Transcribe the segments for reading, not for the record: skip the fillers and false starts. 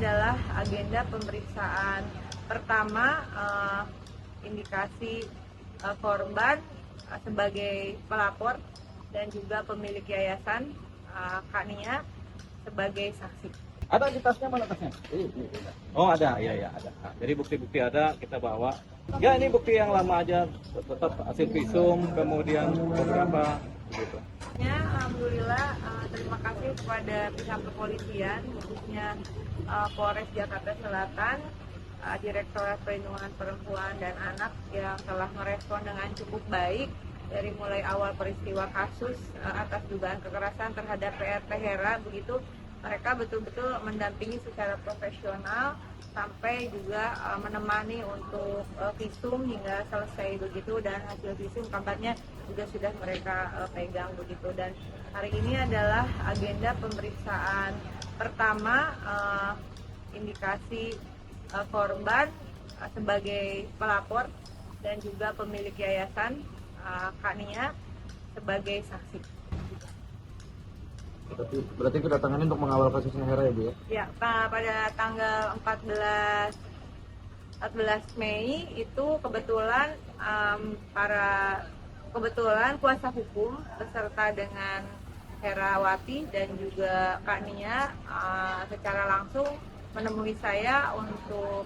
adalah agenda pemeriksaan pertama indikasi korban sebagai pelapor dan juga pemilik yayasan Kania sebagai saksi. Ada di tasnya, mana tasnya? Oh ada, iya ada. Nah, jadi bukti-bukti ada kita bawa. Ya ini bukti yang lama aja, tetap hasil visum, kemudian beberapa begitu. Ya, alhamdulillah terima kasih kepada pihak kepolisian khususnya Polres Jakarta Selatan, Direktorat Perlindungan Perempuan dan Anak yang telah merespon dengan cukup baik dari mulai awal peristiwa kasus atas dugaan kekerasan terhadap PRT Hera. Begitu mereka betul-betul mendampingi secara profesional sampai juga menemani untuk visum hingga selesai begitu, dan hasil visum kabarnya juga sudah mereka pegang begitu. Dan hari ini adalah agenda pemeriksaan pertama indikasi korban sebagai pelapor dan juga pemilik yayasan Kania sebagai saksi. Berarti kedatangannya untuk mengawal kasusnya Hera ya Bu ya? Ya, pada tanggal 14 Mei itu kebetulan kuasa hukum beserta dengan Herawati dan juga Kania secara langsung menemui saya untuk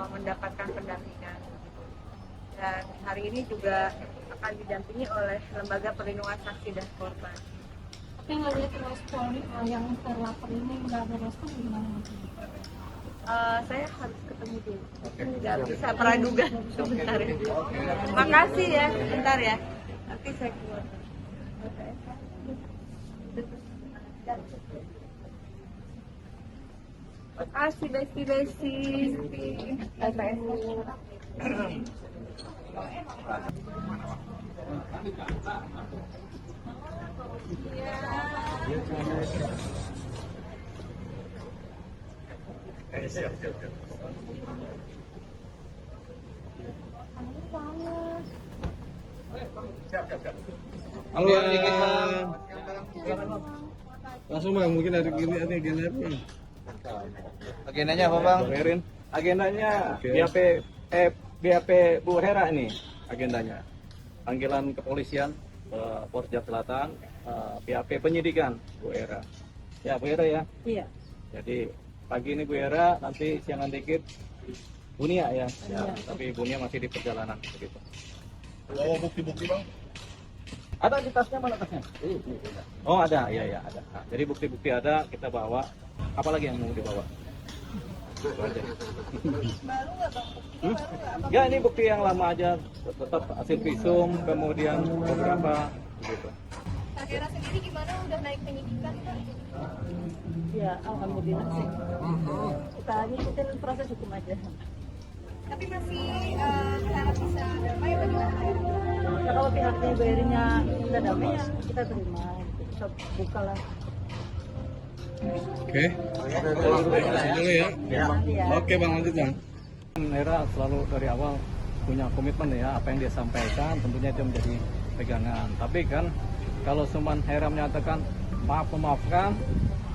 mendapatkan pendampingan. Dan hari ini juga akan didampingi oleh Lembaga Perlindungan Saksi dan Korban. Tapi ngelihat respon yang terlapor ini nggak ada respon gimana? Saya harus ketemu dulu, nggak bisa praduga sebentar ya. Makasih ya, bentar ya, nanti saya keluar. Makasih Besti. Siap. Halo langsung Bang, mungkin ada agendanya. Agendanya apa Bang? Erin. Agendanya BAP Bu Hera ini agendanya. Panggilan kepolisian Polres Jakarta Selatan, BAP penyidikan Bu Hera. Ya Bu Hera ya. Iya. Jadi pagi ini Bu Hera, nanti siangan dikit Bunia ya. Tapi Bunia masih di perjalanan begitu. Bawa bukti-bukti Bang? Ada di tasnya, mana tasnya? Oh ada, iya ada. Nah, jadi bukti-bukti ada kita bawa. Apalagi yang mau dibawa? Baru nggak Bang? Ya ini bukti yang lama aja, tetap hasil visum, kemudian beberapa begitu. Kak Hera sendiri gimana, udah naik penyidikan Kak? Ya, alhamdulillah sih. Kita ngikutin proses hukum aja. Tapi masih berharap bisa damai bagaimana? Ya, kalau pihaknya bayarnya udah damai ya kita terima, kita buka lah. Oke. Dulu ya. Oke Bang, lanjut Bang. Hera selalu dari awal punya komitmen ya, apa yang dia sampaikan tentunya itu menjadi pegangan. Tapi kan kalau cuman Hera menyatakan memaafkan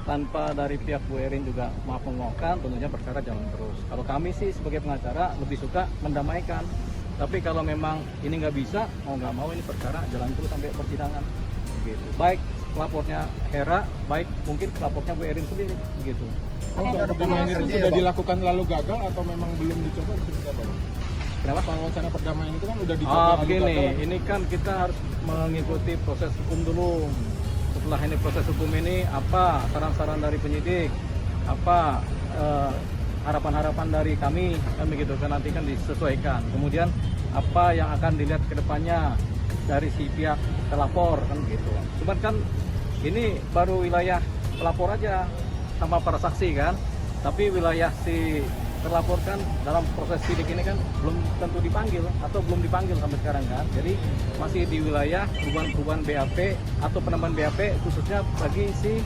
tanpa dari pihak Bu Erin juga memaafkan, tentunya perkara jalan terus. Kalau kami sih sebagai pengacara lebih suka mendamaikan. Tapi kalau memang ini nggak bisa, mau nggak mau ini perkara jalan terus sampai persidangan. Begitu. Baik pelapornya Hera, baik mungkin pelapornya Bu Erin sendiri, begitu. Perdamaian itu sudah dilakukan lalu gagal atau memang belum dicoba? Kenapa? Kalau wacana perdamaian itu kan udah dicoba. Begini, ini kan kita harus mengikuti proses hukum dulu. Setelah ini proses hukum ini, apa saran-saran dari penyidik, apa harapan-harapan dari kami, kan begitu kan, nanti kan disesuaikan. Kemudian apa yang akan dilihat ke depannya dari si pihak terlapor, kan gitu. Cuman kan ini baru wilayah pelapor aja sama para saksi kan, tapi wilayah si terlapor kan dalam proses sidik ini kan belum tentu dipanggil atau belum dipanggil sampai sekarang kan. Jadi masih di wilayah perubahan BAP atau penambahan BAP khususnya bagi si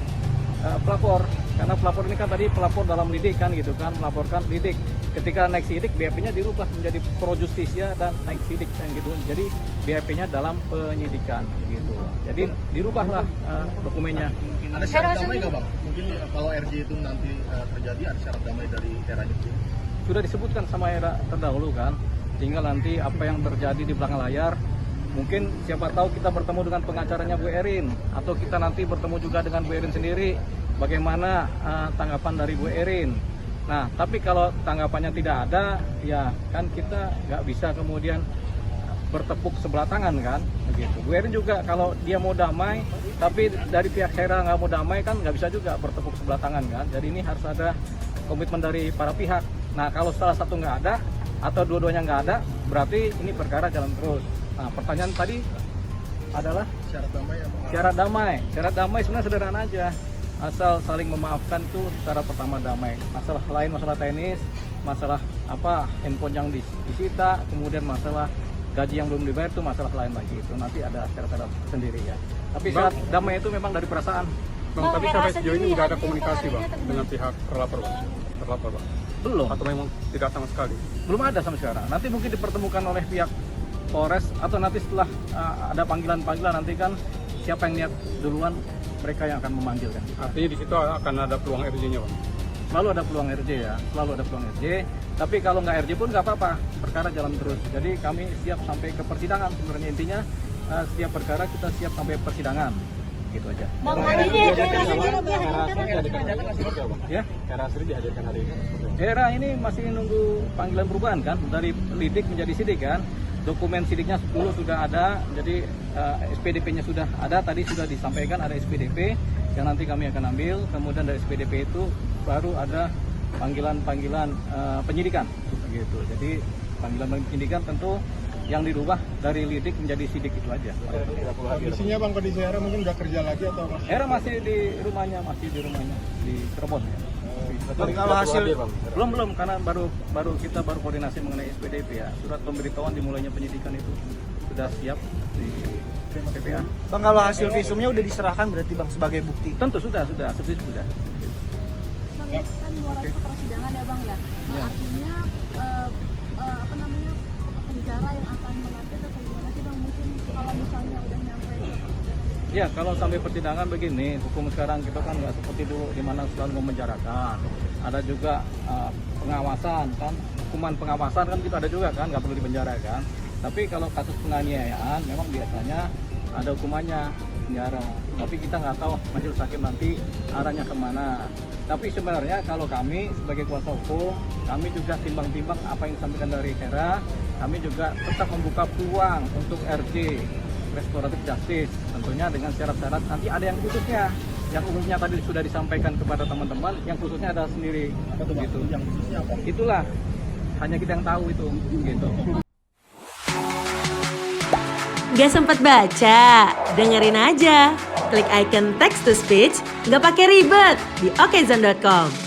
pelapor. Karena pelapor ini kan tadi pelapor dalam lidik kan gitu kan, melaporkan lidik. Ketika naik sidik BAP-nya dirubah menjadi pro justisia dan naik sidik kan gitu. Jadi BAP-nya dalam penyidikan gitu. Jadi dirubahlah dokumennya. Ada syarat damai nggak Bang? Mungkin kalau RJ itu nanti terjadi ada syarat damai dari eranya itu? Sudah disebutkan sama era terdahulu kan, tinggal nanti apa yang terjadi di belakang layar. Mungkin siapa tahu kita bertemu dengan pengacaranya Bu Erin, atau kita nanti bertemu juga dengan Bu Erin sendiri, bagaimana tanggapan dari Bu Erin. Nah, tapi kalau tanggapannya tidak ada, ya kan kita nggak bisa kemudian bertepuk sebelah tangan kan, begitu. Bu Erin juga kalau dia mau damai, tapi dari pihak Hera nggak mau damai kan nggak bisa juga bertepuk sebelah tangan kan. Jadi ini harus ada komitmen dari para pihak. Nah, kalau salah satu nggak ada atau dua-duanya nggak ada, berarti ini perkara jalan terus. Nah, pertanyaan tadi adalah Syarat damai ya Bang? syarat damai. Syarat damai sebenarnya sederhana aja. Asal saling memaafkan itu cara pertama damai. Masalah lain, masalah teknis, masalah apa handphone yang disita, kemudian masalah gaji yang belum dibayar itu masalah lain lagi. Itu nanti ada syarat-syarat sendiri ya. Tapi syarat damai itu memang dari perasaan. Bang, tapi sampai sejauh ini nggak ada komunikasi Bang dengan pihak terlapor Bang? Belum. Atau memang tidak sama sekali? Belum ada sampai sekarang. Nanti mungkin dipertemukan oleh pihak Polres atau nanti setelah ada panggilan-panggilan nanti kan siapa yang niat duluan mereka yang akan memanggil kan. Artinya di situ akan ada peluang RJ-nya Bang? Selalu ada peluang RJ ya, selalu ada peluang RJ. Tapi kalau nggak RJ pun nggak apa-apa, perkara jalan terus. Jadi kami siap sampai ke persidangan. Sebenarnya intinya setiap perkara kita siap sampai persidangan, gitu aja. Ya, Era ini masih nunggu panggilan perubahan kan, dari lidik menjadi sidik kan. Dokumen sidiknya 10 sudah ada, jadi SPDP-nya sudah ada, tadi sudah disampaikan ada SPDP yang nanti kami akan ambil, kemudian dari SPDP itu baru ada panggilan-panggilan penyidikan, gitu. Jadi panggilan penyidikan tentu yang dirubah dari lidik menjadi sidik itu aja. Kondisinya Bang, kondisi Hera mungkin udah kerja lagi atau masih? Era masih di rumahnya di Cirebon ya. Kalau hasil Belum karena baru kita koordinasi mengenai SPDP ya. Surat pemberitahuan dimulainya penyidikan itu sudah siap di PPA. Bang, kalau hasil visumnya udah diserahkan berarti Bang sebagai bukti. Tentu sudah sudah. Bang, kan mulai ke persidangan ya Bang ya. Ya. Artinya penjara yang akan mengatur atau gimana sih Bang, mungkin kalau misalnya udah nyampe? Ya, kalau sampai persidangan begini, hukum sekarang kita kan nggak seperti dulu di mana selalu memenjarakan. Ada juga pengawasan kan, hukuman pengawasan kan kita ada juga kan, nggak perlu dipenjara kan. Tapi kalau kasus penganiayaan memang biasanya ada hukumannya penjara. Tapi kita nggak tahu majelis hakim nanti arahnya kemana. Tapi sebenarnya kalau kami sebagai kuasa hukum, kami juga timbang-timbang apa yang disampaikan dari Hera, kami juga tetap membuka peluang untuk RJ, restoratif justice, tentunya dengan syarat-syarat. Nanti ada yang khususnya, yang umumnya tadi sudah disampaikan kepada teman-teman, yang khususnya ada sendiri. Gitu. Yang khususnya apa? Itulah, hanya kita yang tahu itu. Gitu. Gak sempat baca? Dengerin aja. Klik icon text to speech, gak pakai ribet di okezone.com.